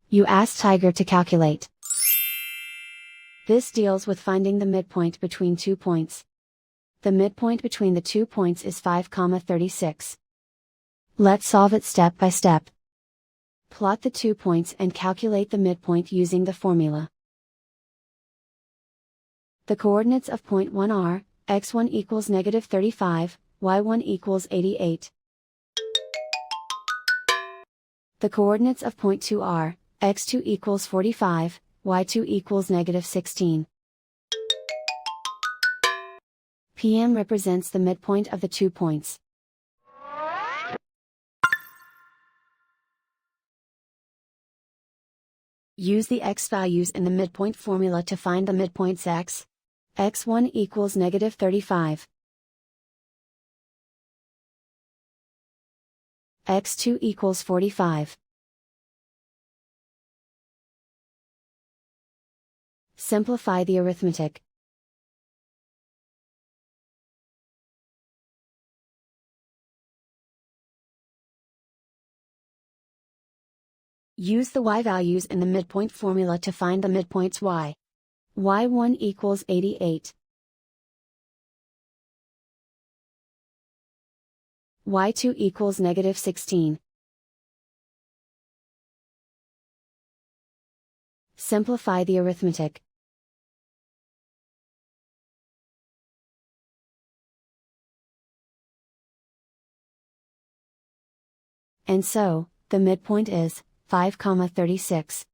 You ask Tiger to calculate. This deals with finding the midpoint between 2 points. The midpoint between the 2 points is 5,36. Let's solve it step by step. Plot the 2 points and calculate the midpoint using the formula. The coordinates of point 1 are, x1 equals -35, y1 equals 88. The coordinates of point 2 are, x2 equals 45, y2 equals -16. PM represents the midpoint of the 2 points. Use the x values in the midpoint formula to find the midpoints x. x1 equals -35. x2 equals 45. Simplify the arithmetic. Use the y values in the midpoint formula to find the midpoints y. y1 equals 88. y2 equals -16. Simplify the arithmetic. And so, the midpoint is 5,36.